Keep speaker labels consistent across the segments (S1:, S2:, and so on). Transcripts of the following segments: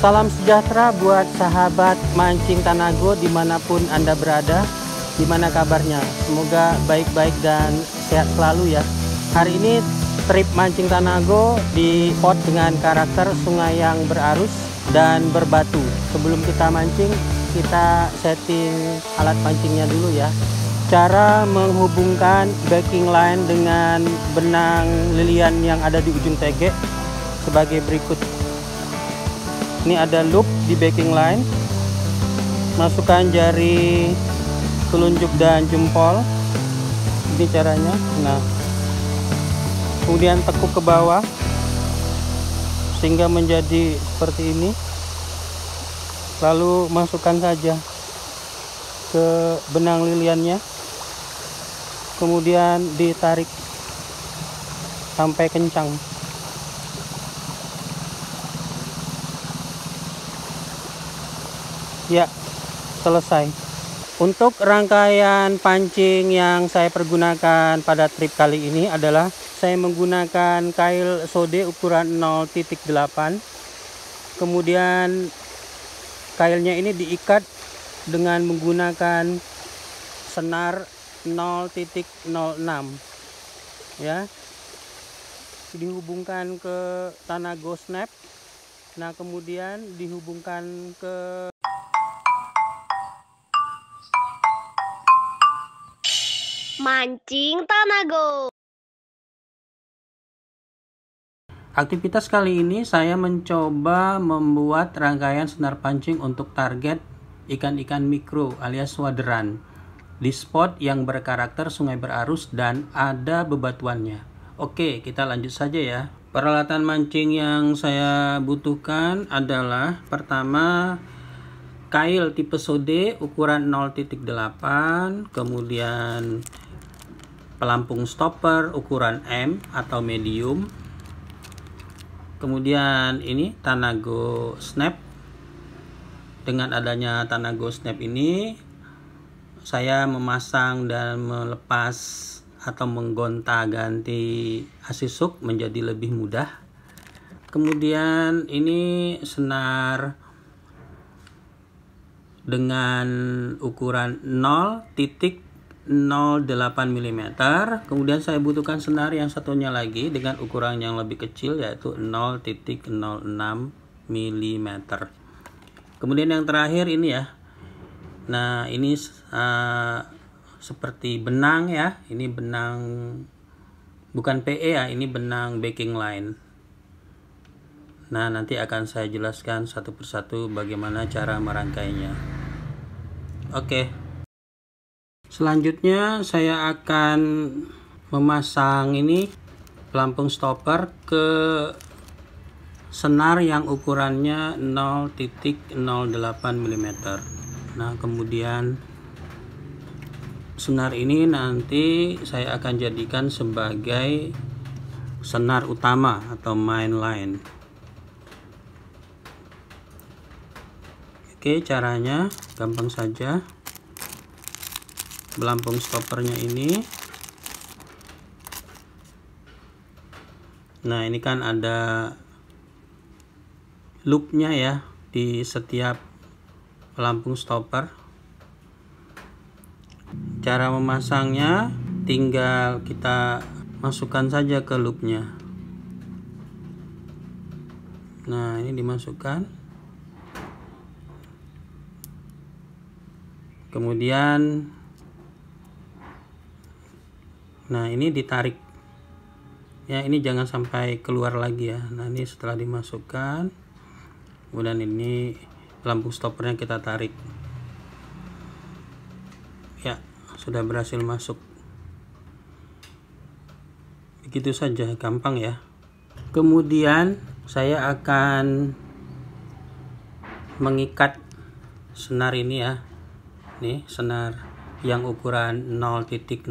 S1: Salam sejahtera buat sahabat mancing Tanago dimanapun Anda berada. Gimana kabarnya? Semoga baik-baik dan sehat selalu ya. Hari ini trip mancing Tanago di spot dengan karakter sungai yang berarus dan berbatu. Sebelum kita mancing, kita setting alat pancingnya dulu ya. Cara menghubungkan backing line dengan benang lilian yang ada di ujung tege sebagai berikut. Ini ada loop di backing line. Masukkan jari telunjuk dan jempol. Ini caranya. Nah, kemudian tekuk ke bawah sehingga menjadi seperti ini. Lalu masukkan saja ke benang liliannya. Kemudian ditarik sampai kencang. Ya, selesai. Untuk rangkaian pancing yang saya pergunakan pada trip kali ini adalah saya menggunakan kail sode ukuran 0.8. Kemudian kailnya ini diikat dengan menggunakan senar 0.06 ya. Dihubungkan ke Tanago Snap. Nah, kemudian dihubungkan ke
S2: mancing Tanago.
S1: Aktivitas kali ini saya mencoba membuat rangkaian senar pancing untuk target ikan-ikan mikro alias waderan di spot yang berkarakter sungai berarus dan ada bebatuannya. Oke, kita lanjut saja ya. Peralatan mancing yang saya butuhkan adalah pertama kail tipe sode ukuran 0.8, kemudian pelampung stopper ukuran M atau medium. Kemudian ini Tanago Snap. Dengan adanya Tanago Snap ini saya memasang dan melepas atau menggonta-ganti asisuk menjadi lebih mudah. Kemudian ini senar dengan ukuran 0.08 mm. Kemudian saya butuhkan senar yang satunya lagi dengan ukuran yang lebih kecil yaitu 0.06 mm. Kemudian yang terakhir ini ya. Nah, ini seperti benang ya. Ini benang bukan PE ya, ini benang backing line. Nah, nanti akan saya jelaskan satu persatu bagaimana cara merangkainya. Oke. Selanjutnya saya akan memasang ini pelampung stopper ke senar yang ukurannya 0.08 mm. Nah, kemudian senar ini nanti saya akan jadikan sebagai senar utama atau main line. Oke, caranya gampang saja. Pelampung stoppernya ini, nah ini kan ada loopnya ya di setiap pelampung stopper. Cara memasangnya tinggal kita masukkan saja ke loopnya. Nah, ini dimasukkan, kemudian nah ini ditarik ya, ini jangan sampai keluar lagi ya. Nah, ini setelah dimasukkan, kemudian ini pelampung stoppernya kita tarik ya, sudah berhasil masuk. Begitu saja, gampang ya. Kemudian saya akan mengikat senar ini ya. Nih senar yang ukuran 0.08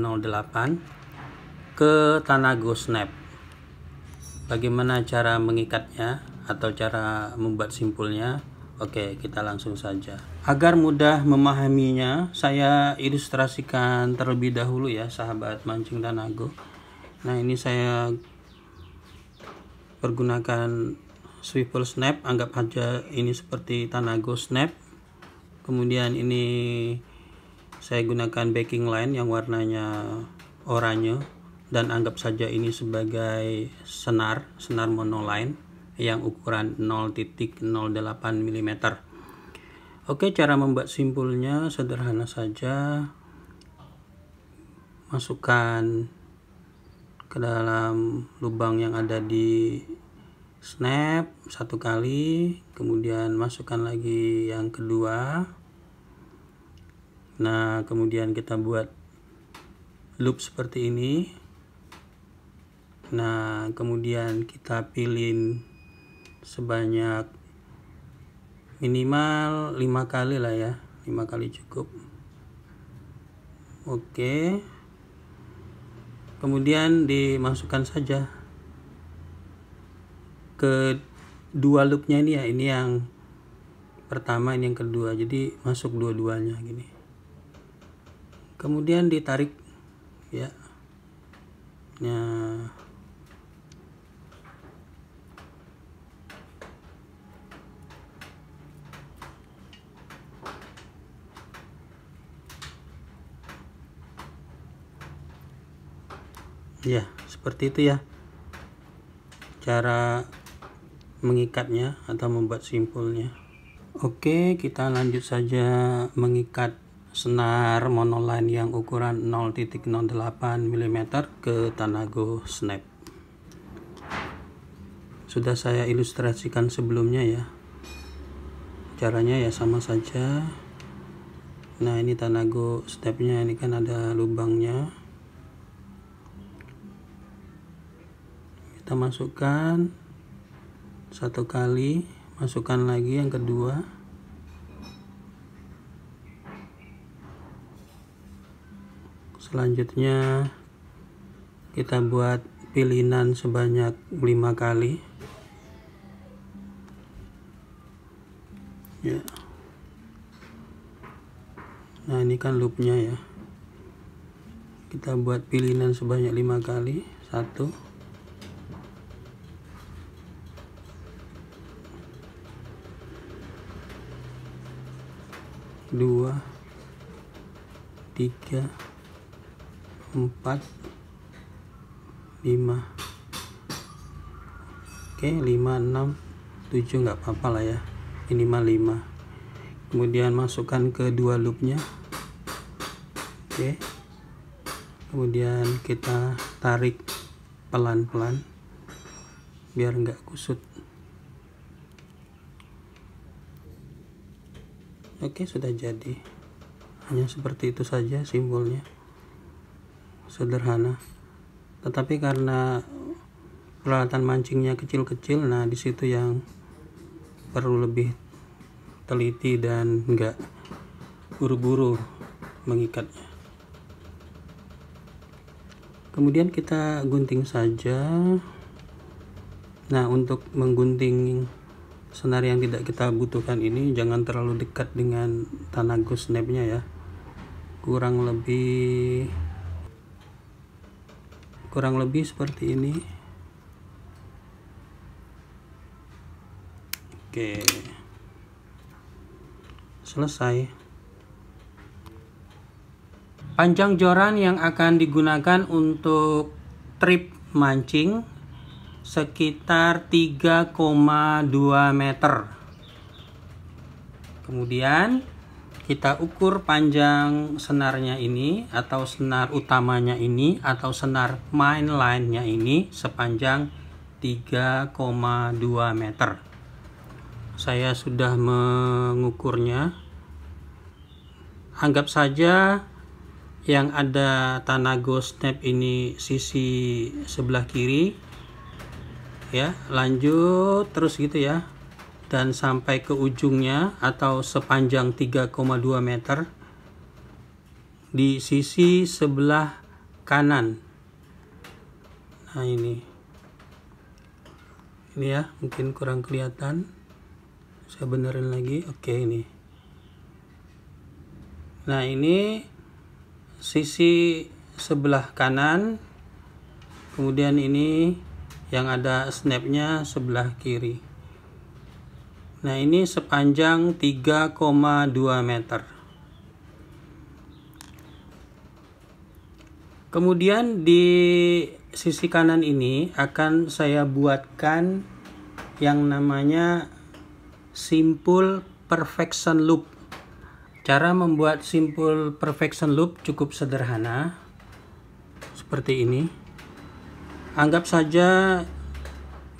S1: ke Tanago Snap. Bagaimana cara mengikatnya atau cara membuat simpulnya? Oke, kita langsung saja. Agar mudah memahaminya, saya ilustrasikan terlebih dahulu ya, sahabat mancing Tanago. Nah, ini saya pergunakan swivel snap, anggap aja ini seperti Tanago snap. Kemudian ini saya gunakan backing line yang warnanya oranye, dan anggap saja ini sebagai senar monoline yang ukuran 0.08 mm. Oke, cara membuat simpulnya sederhana saja. Masukkan ke dalam lubang yang ada di snap satu kali, kemudian masukkan lagi yang kedua. Nah, kemudian kita buat loop seperti ini. Nah, kemudian kita pilin sebanyak minimal 5 kali lah ya, 5 kali cukup. Oke, kemudian dimasukkan saja ke dua loopnya ini ya, ini yang pertama, ini yang kedua, jadi masuk dua-duanya gini. Kemudian ditarik ya. Nah, ya seperti itu ya cara mengikatnya atau membuat simpulnya. Oke, kita lanjut saja mengikat senar monoline yang ukuran 0.08 mm ke Tanago snap. Sudah saya ilustrasikan sebelumnya ya, caranya ya sama saja. Nah, ini Tanago snapnya, ini kan ada lubangnya. Kita masukkan satu kali, masukkan lagi yang kedua. Selanjutnya kita buat pilihan sebanyak 5 kali ya. Nah, ini kan loopnya ya, kita buat pilihan sebanyak 5 kali. 1, 2, 3, 4, 5. Oke, 5, 6, 7 nggak apa-apa lah ya, minimal 5. Kemudian masukkan ke dua loopnya. Oke, kemudian kita tarik pelan-pelan biar nggak kusut. Oke, sudah jadi. Hanya seperti itu saja simbolnya, sederhana. Tetapi karena peralatan mancingnya kecil-kecil, nah di situ yang perlu lebih teliti dan enggak buru-buru mengikatnya. Kemudian kita gunting saja. Nah, untuk menggunting senar yang tidak kita butuhkan ini, jangan terlalu dekat dengan Tanago snapnya ya, kurang lebih seperti ini. Oke, selesai. Panjang joran yang akan digunakan untuk trip mancing sekitar 3,2 meter. Kemudian kita ukur panjang senarnya ini, atau senar utamanya ini, atau senar main line-nya ini sepanjang 3,2 meter. Saya sudah mengukurnya. Anggap saja yang ada Tanago snap ini sisi sebelah kiri ya, lanjut terus gitu ya, dan sampai ke ujungnya atau sepanjang 3,2 meter di sisi sebelah kanan. Nah, ini ya, mungkin kurang kelihatan, saya benerin lagi. Oke, ini. Nah, ini sisi sebelah kanan, kemudian ini yang ada snapnya sebelah kiri. Nah, ini sepanjang 3,2 meter. Kemudian di sisi kanan ini akan saya buatkan yang namanya simpul perfection loop. Cara membuat simpul perfection loop cukup sederhana, seperti ini. Anggap saja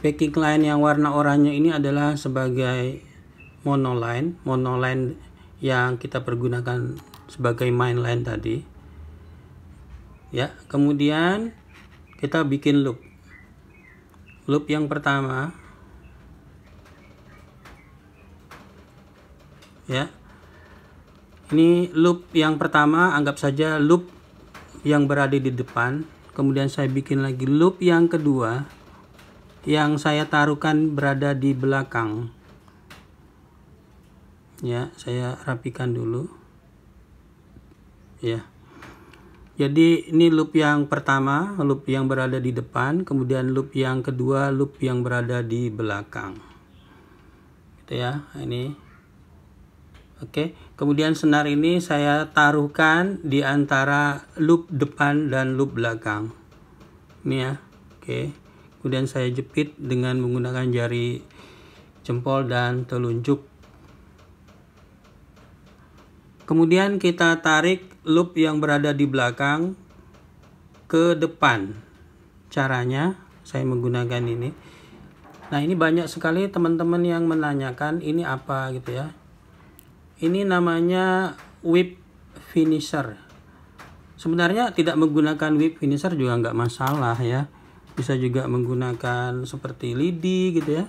S1: backing line yang warna oranye ini adalah sebagai monoline yang kita pergunakan sebagai main line tadi. Ya, kemudian kita bikin loop. Loop yang pertama, ya. Ini loop yang pertama, anggap saja loop yang berada di depan. Kemudian saya bikin lagi loop yang kedua, yang saya taruhkan berada di belakang. Ya, saya rapikan dulu. Ya. Jadi ini loop yang pertama, loop yang berada di depan, kemudian loop yang kedua, loop yang berada di belakang. Gitu ya, ini. Oke, kemudian senar ini saya taruhkan di antara loop depan dan loop belakang. Ini ya. Oke. Kemudian saya jepit dengan menggunakan jari jempol dan telunjuk. Kemudian kita tarik loop yang berada di belakang ke depan. Caranya saya menggunakan ini. Nah, ini banyak sekali teman-teman yang menanyakan ini apa gitu ya. Ini namanya whip finisher. Sebenarnya tidak menggunakan whip finisher juga nggak masalah ya. Bisa juga menggunakan seperti lidi gitu ya.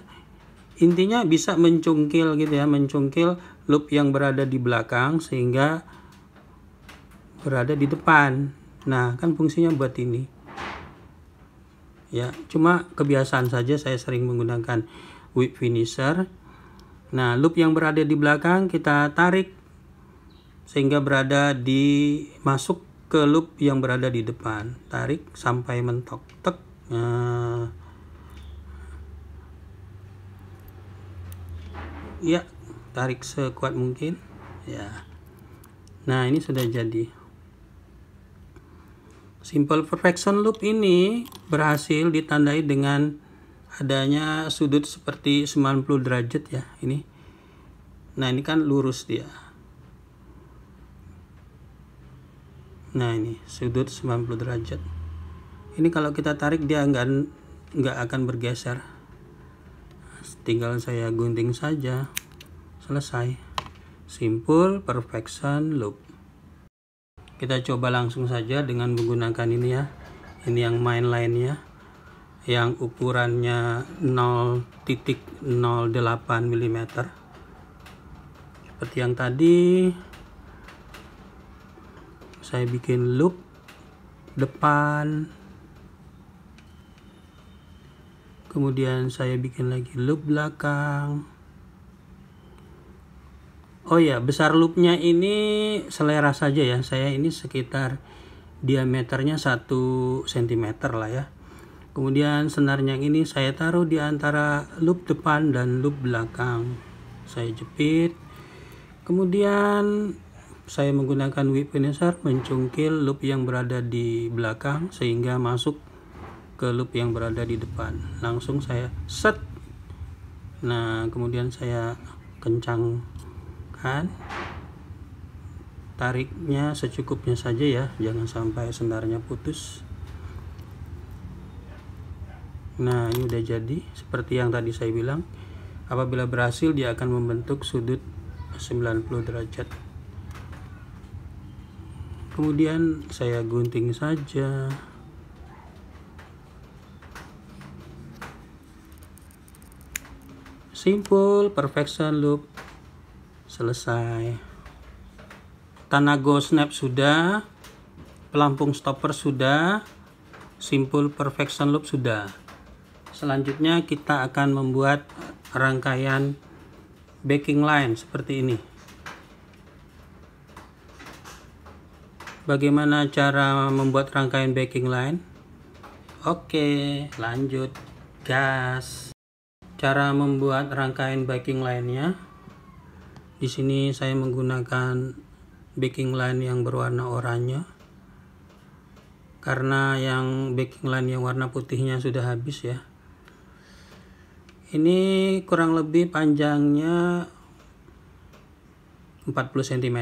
S1: Intinya bisa mencungkil gitu ya, mencungkil loop yang berada di belakang sehingga berada di depan. Nah, kan fungsinya buat ini. Ya, cuma kebiasaan saja saya sering menggunakan whip finisher. Nah, loop yang berada di belakang kita tarik sehingga berada di masuk ke loop yang berada di depan. Tarik sampai mentok. Tek. Nah, ya, tarik sekuat mungkin. Ya. Nah, ini sudah jadi. Simple perfection loop ini berhasil ditandai dengan adanya sudut seperti 90 derajat ya, ini. Nah, ini kan lurus dia. Nah, ini sudut 90 derajat. Ini kalau kita tarik dia nggak akan bergeser. Tinggal saya gunting saja. Selesai. Simple perfection loop. Kita coba langsung saja dengan menggunakan ini ya. Ini yang main line-nya, yang ukurannya 0,08 mm. Seperti yang tadi, saya bikin loop depan, kemudian saya bikin lagi loop belakang. Oh ya, besar loopnya ini selera saja ya. Saya ini sekitar diameternya 1 cm lah ya. Kemudian senarnya ini saya taruh di antara loop depan dan loop belakang. Saya jepit. Kemudian saya menggunakan whip finisher mencungkil loop yang berada di belakang sehingga masuk ke loop yang berada di depan. Langsung saya set. Nah, kemudian saya kencang. Tariknya secukupnya saja ya, jangan sampai senarnya putus. Nah, ini udah jadi seperti yang tadi saya bilang. Apabila berhasil dia akan membentuk sudut 90 derajat. Kemudian saya gunting saja. Simple perfection loop. Selesai. Tanago snap sudah, pelampung stopper sudah, simple perfection loop sudah. Selanjutnya kita akan membuat rangkaian backing line seperti ini. Bagaimana cara membuat rangkaian backing line? Oke, lanjut gas. Cara membuat rangkaian backing line-nya. Di sini saya menggunakan backing line yang berwarna oranye. Karena yang backing line yang warna putihnya sudah habis ya. Ini kurang lebih panjangnya 40 cm.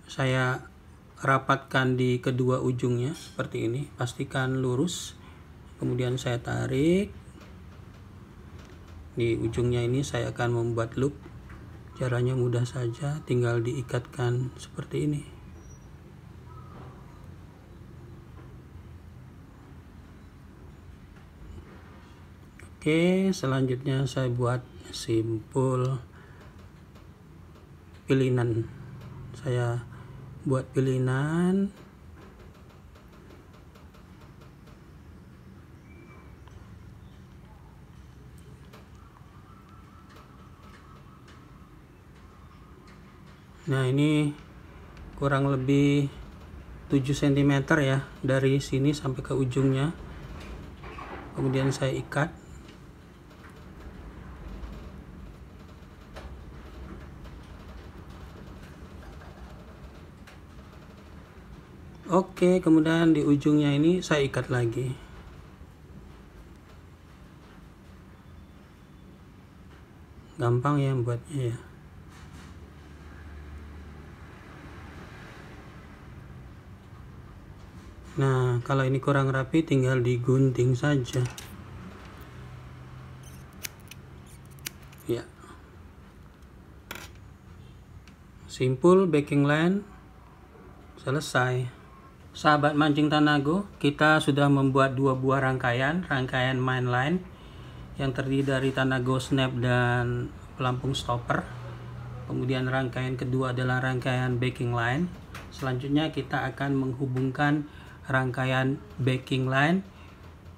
S1: Saya rapatkan di kedua ujungnya seperti ini, pastikan lurus. Kemudian saya tarik. Di ujungnya ini saya akan membuat loop. Caranya mudah saja, tinggal diikatkan seperti ini. Oke, selanjutnya saya buat simpul pilinan. Saya buat pilinan. Nah, ini kurang lebih 7 cm ya, dari sini sampai ke ujungnya. Kemudian saya ikat. Oke, kemudian di ujungnya ini saya ikat lagi. Gampang ya buatnya ya. Nah, kalau ini kurang rapi tinggal digunting saja. Ya. Simpul backing line selesai. Sahabat mancing Tanago, kita sudah membuat dua buah rangkaian main line yang terdiri dari Tanago snap dan pelampung stopper. Kemudian rangkaian kedua adalah rangkaian backing line. Selanjutnya kita akan menghubungkan rangkaian backing line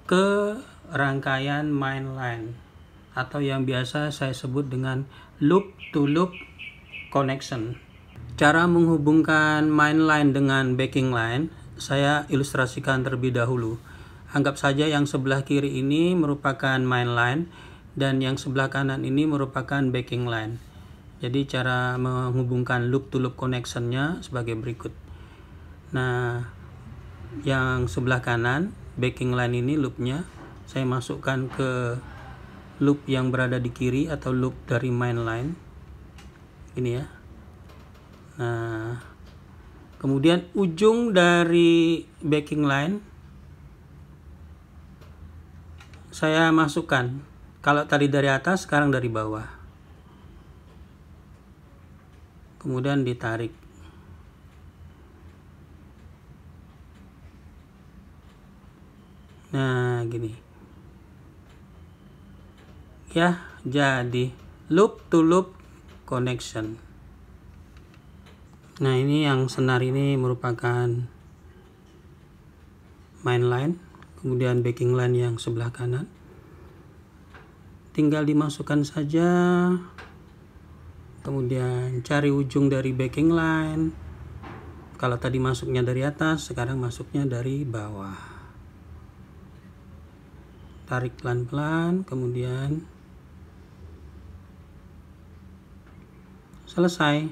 S1: ke rangkaian main line atau yang biasa saya sebut dengan loop to loop connection. Cara menghubungkan main line dengan backing line saya ilustrasikan terlebih dahulu. Anggap saja yang sebelah kiri ini merupakan main line dan yang sebelah kanan ini merupakan backing line. Jadi cara menghubungkan loop to loop connectionnya sebagai berikut. Nah, yang sebelah kanan backing line ini loopnya saya masukkan ke loop yang berada di kiri atau loop dari main line. Ini ya. Nah, kemudian ujung dari backing line saya masukkan. Kalau tadi dari atas, sekarang dari bawah. Kemudian ditarik. Nah, gini. Ya, jadi loop to loop connection. Nah, ini yang senar ini merupakan main line, kemudian backing line yang sebelah kanan. Tinggal dimasukkan saja. Kemudian cari ujung dari backing line. Kalau tadi masuknya dari atas, sekarang masuknya dari bawah. Tarik pelan-pelan, kemudian selesai.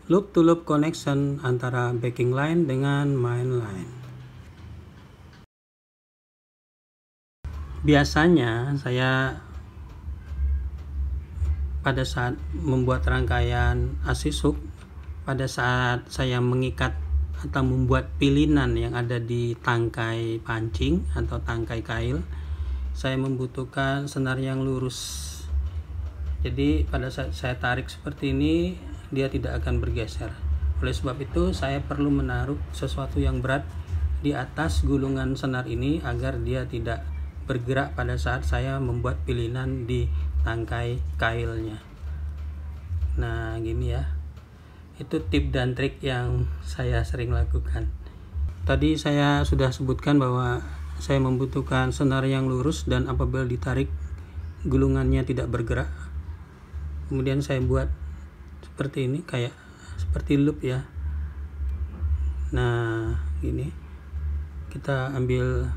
S1: Loop to loop connection antara backing line dengan main line. Biasanya saya pada saat membuat rangkaian asisuk, pada saat saya mengikat atau membuat pilinan yang ada di tangkai pancing atau tangkai kail, saya membutuhkan senar yang lurus. Jadi pada saat saya tarik seperti ini, dia tidak akan bergeser. Oleh sebab itu saya perlu menaruh sesuatu yang berat di atas gulungan senar ini agar dia tidak bergerak pada saat saya membuat pilinan di tangkai kailnya. Nah, gini ya. Itu tip dan trik yang saya sering lakukan. Tadi saya sudah sebutkan bahwa saya membutuhkan senar yang lurus dan apabila ditarik gulungannya tidak bergerak. Kemudian saya buat seperti ini, kayak seperti loop ya. Nah, ini kita ambil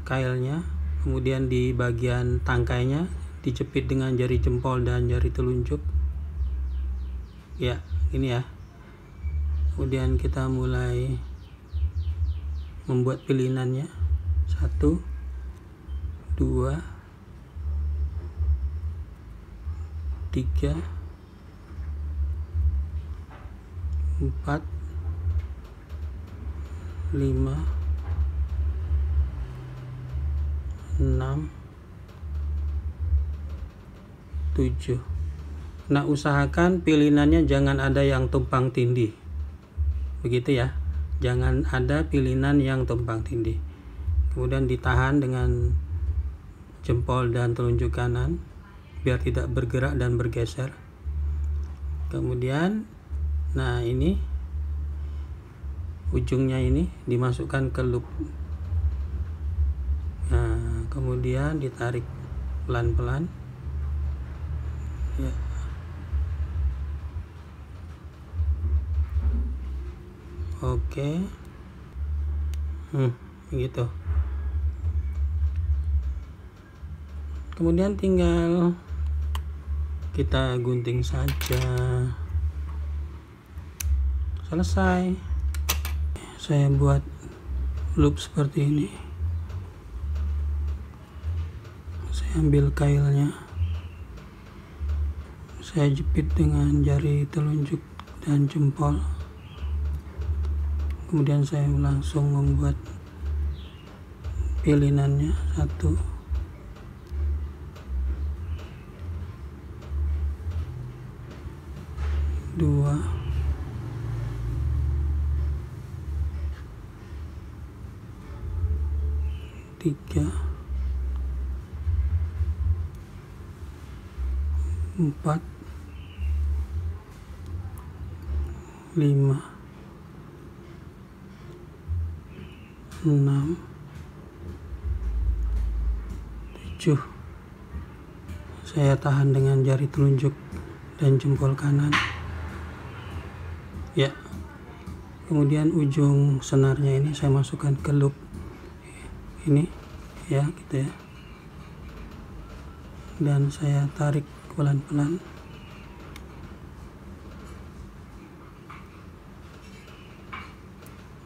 S1: kailnya, kemudian di bagian tangkainya dijepit dengan jari jempol dan jari telunjuk ya, ini ya. Kemudian kita mulai membuat pilinannya. 1 2 3 4 5 6 7. Nah, usahakan pilinannya jangan ada yang tumpang tindih, begitu ya, jangan ada pilinan yang tumpang tindih. Kemudian ditahan dengan jempol dan telunjuk kanan biar tidak bergerak dan bergeser. Kemudian nah ini ujungnya ini dimasukkan ke loop. Nah, kemudian ditarik pelan-pelan ya. Oke. Begitu. Kemudian tinggal kita gunting saja. Selesai. Saya buat loop seperti ini. Saya ambil kailnya, saya jepit dengan jari telunjuk dan jempol. Kemudian saya langsung membuat pilinannya. 1 2 3 4 5 6 7. Saya tahan dengan jari telunjuk dan jempol kanan ya. Kemudian ujung senarnya ini saya masukkan ke loop ini ya, gitu ya, dan saya tarik pelan-pelan.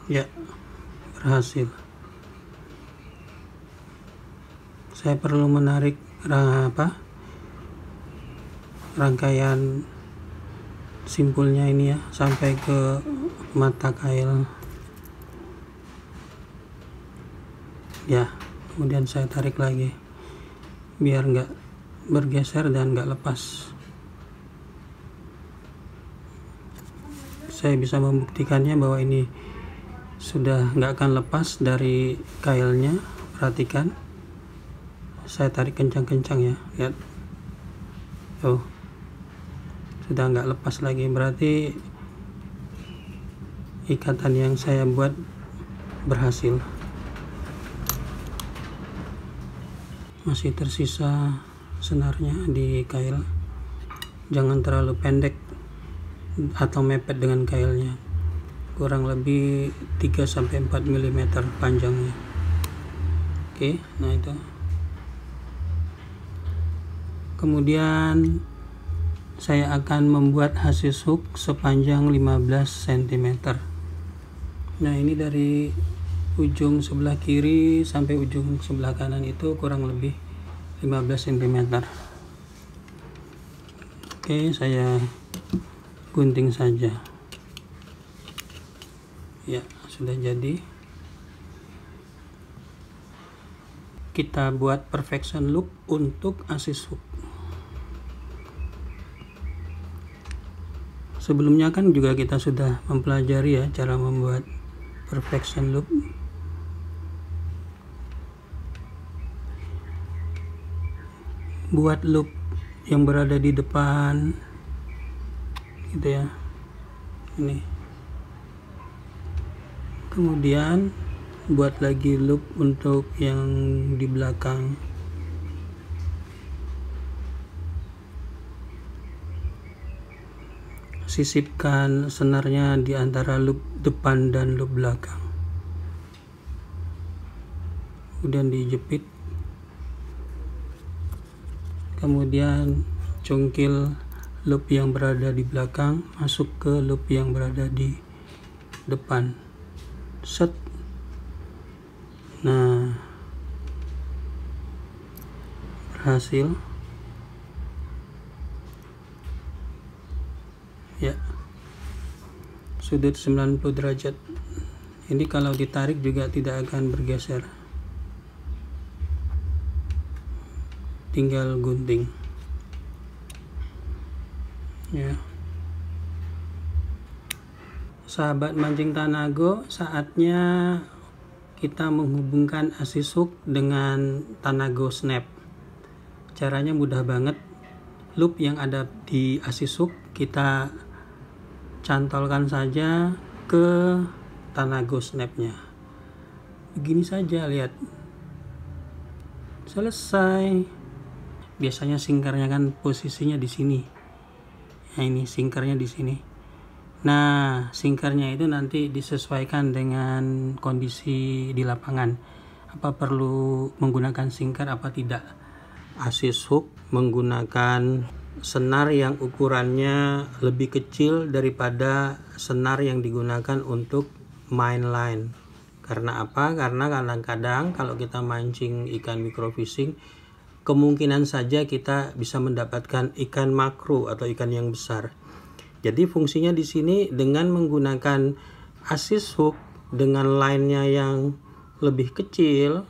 S1: Ya, berhasil. Saya perlu menarik rangkaian simpulnya ini ya sampai ke mata kail ya. Kemudian saya tarik lagi biar nggak bergeser dan nggak lepas. Saya bisa membuktikannya bahwa ini sudah nggak akan lepas dari kailnya. Perhatikan, saya tarik kencang-kencang ya, lihat, tuh sudah nggak lepas lagi. Berarti ikatan yang saya buat berhasil. Masih tersisa senarnya di kail, jangan terlalu pendek atau mepet dengan kailnya, kurang lebih 3-4 mm panjangnya. Oke, nah itu. Kemudian saya akan membuat hasis hook sepanjang 15 cm. Nah, ini dari ujung sebelah kiri sampai ujung sebelah kanan itu kurang lebih 15 cm. Oke, saya gunting saja ya, sudah jadi. Kita buat perfection loop untuk hasis hook. Sebelumnya kan juga kita sudah mempelajari ya cara membuat perfection loop. Buat loop yang berada di depan gitu ya, ini. Kemudian buat lagi loop untuk yang di belakang. Sisipkan senarnya di antara loop depan dan loop belakang. Kemudian dijepit kemudian cungkil loop yang berada di belakang masuk ke loop yang berada di depan. Set. Nah, berhasil ya, sudut 90 derajat. Ini kalau ditarik juga tidak akan bergeser, tinggal gunting ya. Sahabat mancing Tanago, saatnya kita menghubungkan asis hook dengan Tanago snap. Caranya mudah banget. Loop yang ada di asis hook kita cantolkan saja ke Tanago snapnya. Begini saja, lihat. Selesai. Biasanya sinkernya kan posisinya di sini. Nah, ini sinkernya di sini. Nah, sinkernya itu nanti disesuaikan dengan kondisi di lapangan. Apa perlu menggunakan sinker apa tidak. Asis hook menggunakan senar yang ukurannya lebih kecil daripada senar yang digunakan untuk main line. Karena apa? Karena kadang-kadang kalau kita mancing ikan microfishing, kemungkinan saja kita bisa mendapatkan ikan makro atau ikan yang besar. Jadi fungsinya di sini dengan menggunakan asis hook dengan line-nya yang lebih kecil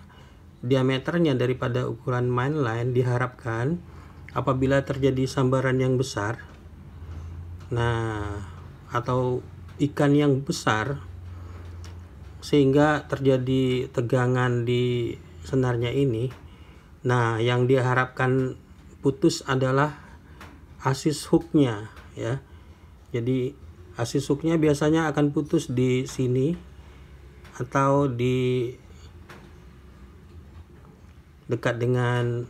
S1: diameternya daripada ukuran main line, diharapkan apabila terjadi sambaran yang besar, nah, atau ikan yang besar, sehingga terjadi tegangan di senarnya ini, nah, yang diharapkan putus adalah asis hooknya ya. Jadi asis hooknya biasanya akan putus di sini atau di dekat dengan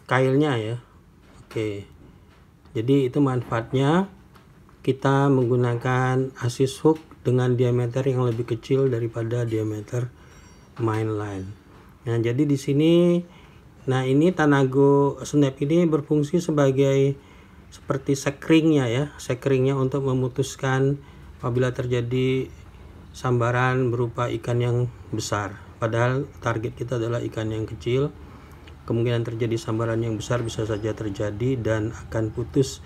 S1: kailnya ya. Oke, jadi itu manfaatnya kita menggunakan asis hook dengan diameter yang lebih kecil daripada diameter main line. Nah, jadi di sini, nah, ini Tanago snap ini berfungsi sebagai seperti sekringnya ya, sekringnya untuk memutuskan apabila terjadi sambaran berupa ikan yang besar. Padahal target kita adalah ikan yang kecil. Kemungkinan terjadi sambaran yang besar bisa saja terjadi dan akan putus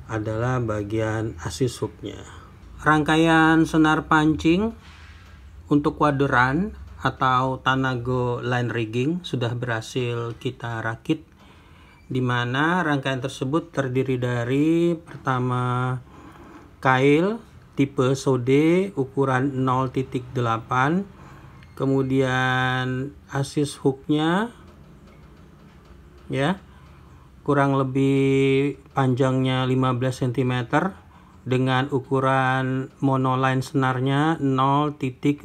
S1: adalah bagian asis hooknya. Rangkaian senar pancing untuk waderan atau Tanago line rigging sudah berhasil kita rakit, di mana rangkaian tersebut terdiri dari pertama kail tipe Sode ukuran 0.8, kemudian asis hooknya ya kurang lebih panjangnya 15 cm dengan ukuran monoline senarnya 0.06.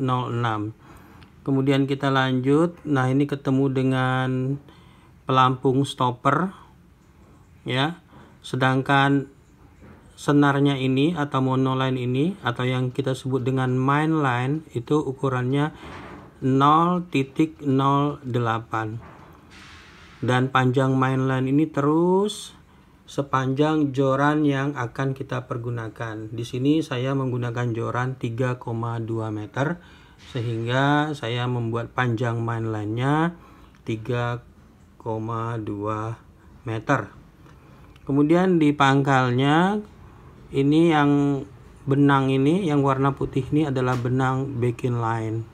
S1: Kemudian kita lanjut, nah ini ketemu dengan pelampung stopper ya, sedangkan senarnya ini atau monoline ini atau yang kita sebut dengan main line itu ukurannya 0.08 dan panjang main line ini terus sepanjang joran yang akan kita pergunakan. Di sini saya menggunakan joran 3,2 meter sehingga saya membuat panjang main line-nya 3,2 meter. Kemudian di pangkalnya ini yang benang ini yang warna putih ini adalah benang backing line.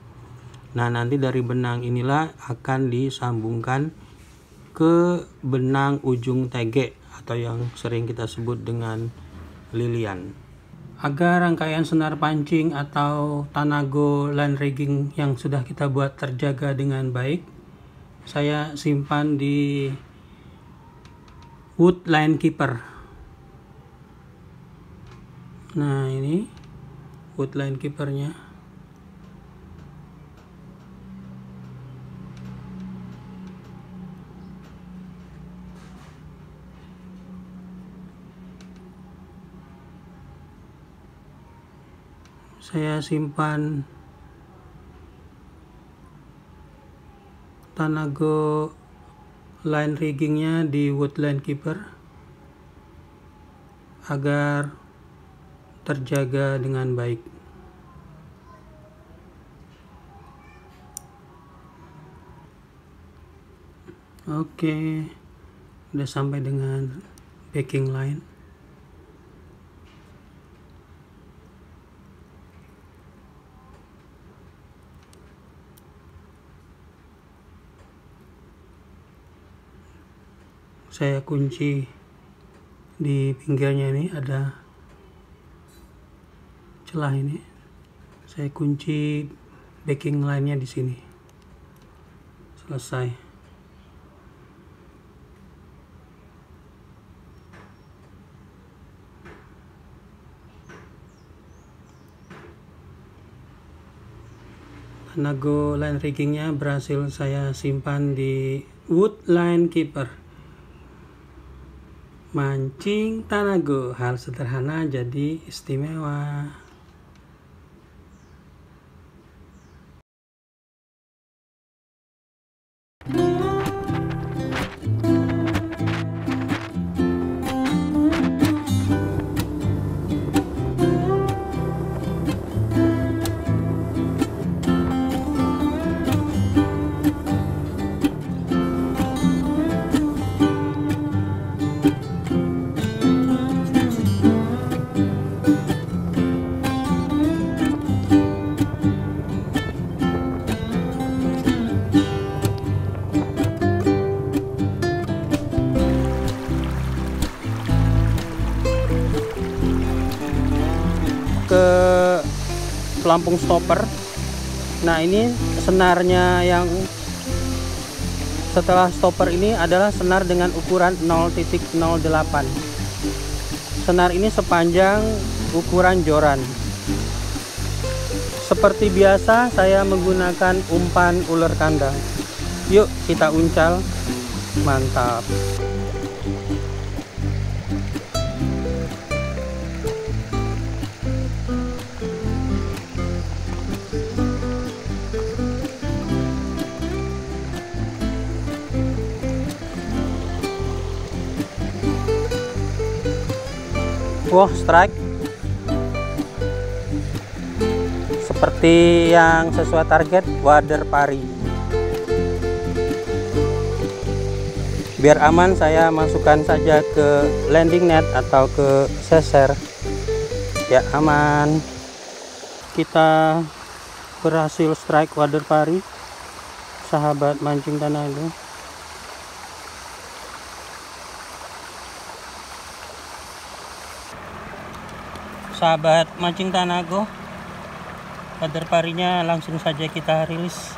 S1: Nah, nanti dari benang inilah akan disambungkan ke benang ujung tege atau yang sering kita sebut dengan lilian. Agar rangkaian senar pancing atau Tanago line rigging yang sudah kita buat terjaga dengan baik, saya simpan di wood line keeper. Nah, ini wood line keepernya. Saya simpan Tanago line riggingnya di Woodland Keeper agar terjaga dengan baik. Oke, udah sampai dengan backing line. Saya kunci di pinggirnya, ini ada celah ini. Saya kunci backing line-nya di sini. Selesai. Tanago line riggingnya berhasil saya simpan di Woodland Keeper. Mancing Tanago, hal sederhana jadi istimewa. Ke pelampung stopper. Nah, ini senarnya yang setelah stopper ini adalah senar dengan ukuran 0.08. Senar ini sepanjang ukuran joran. Seperti biasa saya menggunakan umpan ular kandang. Yuk kita uncal. Mantap. Wah, strike seperti yang sesuai target, wader pari. Biar aman saya masukkan saja ke landing net atau ke seser. Ya, aman. Kita berhasil strike wader pari, sahabat mancing Tanago. Sahabat mancing Tanago, wader parinya langsung saja kita rilis.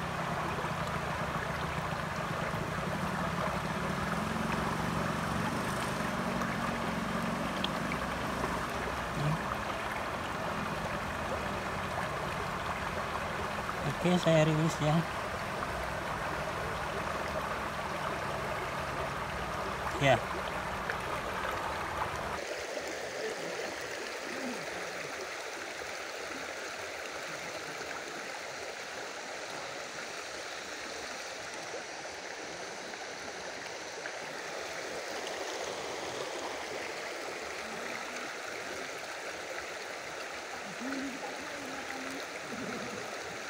S1: Oke, saya rilis ya. Ya.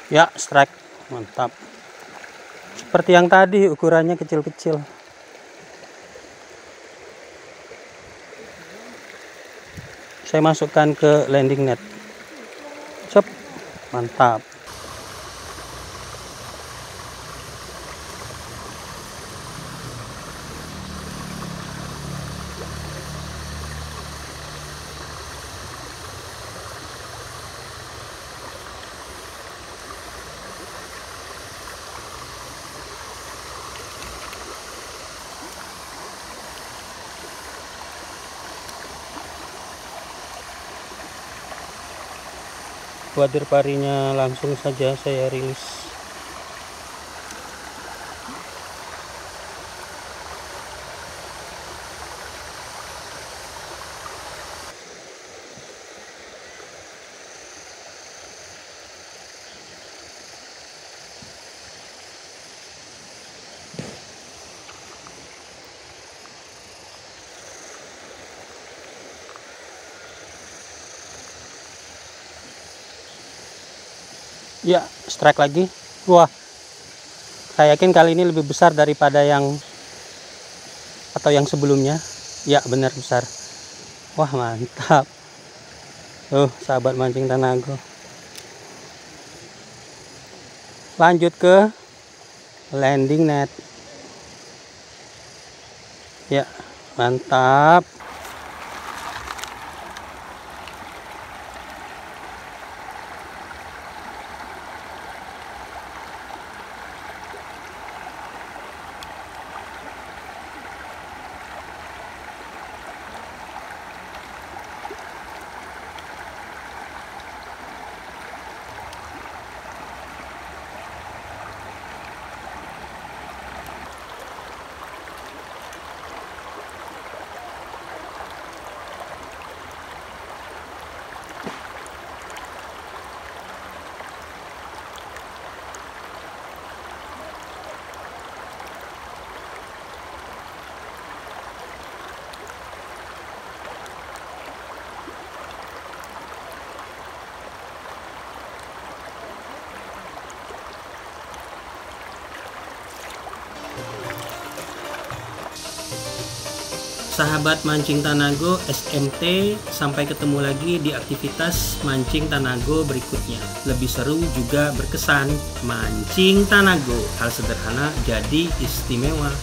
S1: Ya, strike. Mantap. Seperti yang tadi, ukurannya kecil-kecil. Saya masukkan ke landing net. Cep. Mantap. Wader parinya langsung saja saya rilis. Ya, strike lagi. Wah, saya yakin kali ini lebih besar daripada yang sebelumnya. Ya, benar besar. Wah, mantap. Sahabat mancing Tanago. Lanjut ke landing net. Ya, mantap. Sahabat mancing Tanago SMT, sampai ketemu lagi di aktivitas mancing Tanago berikutnya. Lebih seru juga berkesan. Mancing Tanago, hal sederhana jadi istimewa.